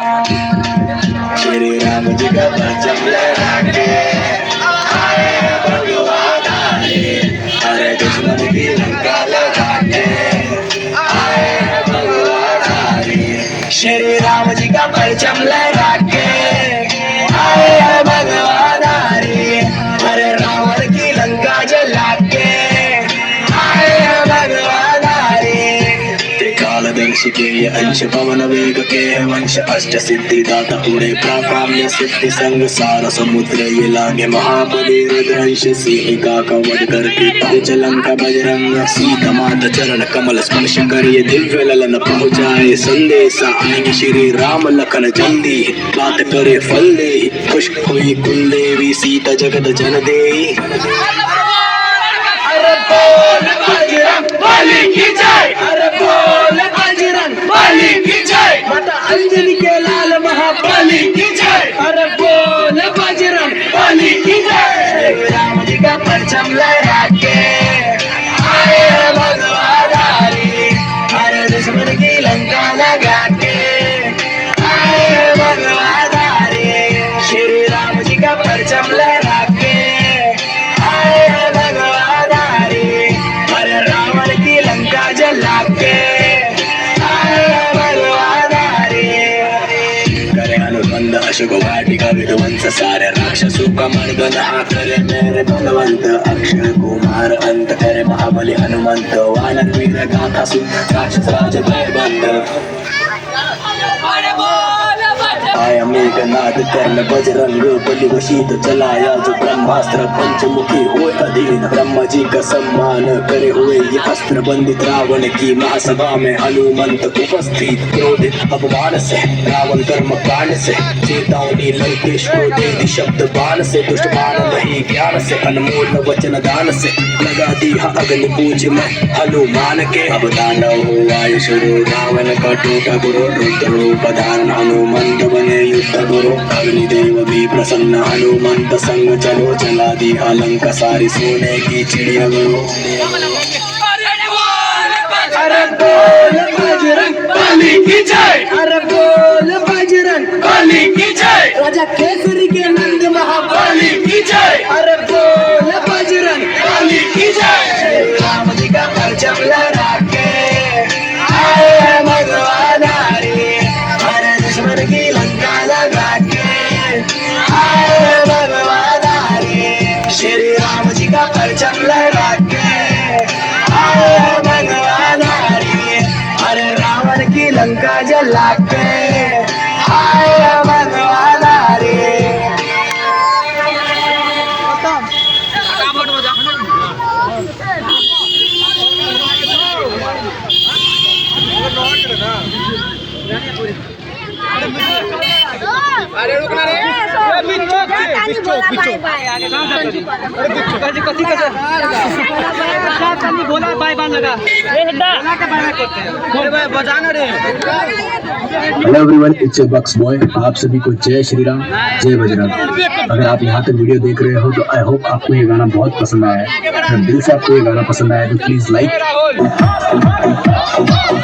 श्री राम जी का परचम लहरा के आए भगवान हरे, हरे दुश्मन की लंका लगा के आए भगवान हरे। श्री राम जी का परचम लहरा के आए भगवान हरे, हरे रावण की लंका जला के आए भगवान हरे। त्रिकालदर्शी के ये अंश पवन वेग के वंश अष्ट सिद्धि दाता उड़े प्राकाम्य सिद्धि संग सार समुद्र ये लागे महाबली रुद्रंश सिंहिका का वध करके पहुंच लंका बजरंग सीता माता चरण कमल स्पर्श कर ये दिव्य ललन पहुंचाए संदेशा आएंगे श्री राम लखन जल्दी बात करे फल दे खुश हुई कुल देवी सीता जगत जन दे। अरे बोल बजरंग बली की जय, अरे बोल बजरंग बली की जय, माता अंजलि के लाल महाबली की जय, अरे बोल बजरंग बली की जय। राम जी का परचम लहरा के आए भगवान हरे, हरे दुश्मन की लंका लगा के आए भगवान हरे। श्री राम जी का परचम लहरा के आए भगवान हरे, हरे रावण की लंका जला के आए भगवान हरे। करे अनुबंध अशोक वाटिका विध्वंस सारे राक्षसों का मर्दन हा करे मेरे बलवंत अक्षय कुमार अंत करे महाबली हनुमंत वानर वीर गाथा सुन राक्षस राज भयबंद आया मेघनाद कर्ण बजरंग बलि वशीत चलाया जो ब्रह्मास्त्र पंचमुखी हुए अधीन ब्रह्मा जी का सम्मान करे हुए ये अस्त्र बंदित रावण की महासभा में हनुमंत उपस्थित क्रोधित अपमान से रावण कर्म कांड से चेतावनी लंकेश को दे दी शब्द बाण से दुष्ट बाण नहीं ज्ञान से अनमोल वचन दान से लगा दी अग्नि पूज में हनुमान के अब दानव हुआ शुरू रावण का टूटा गुरु रुद्र रूप धारण हनुमंत बने युद्ध गुरु अग्निदेव भी प्रसन्न हनुमंत संग चलो चला दी लंका सारी सोने की चिड़िया गुरु। अरे बोल बजरंग बली की जय, अरे बोल बजरंग बली की जय, राजा केसरी के नंद महाबली की जय, अरे बोल बजरंग बली की जय। राम जी का परचम लहरा के आए भगवान हरे, हरे दुश्मन की लंका लगा के आए भगवान हरे। श्री राम जी का परचम लहरा के आए भगवान हरे, हरे रावण की लंका जला के आए भगवान हरे। अरे रुकना रे hello everyone, it's your bucks boy. आप सभी को जय श्री राम, जय बजरंग। अगर आप यहाँ तक वीडियो देख रहे हो तो आई होप आपको ये गाना बहुत पसंद आया है। अगर दिल से आपको ये गाना पसंद आया तो प्लीज लाइक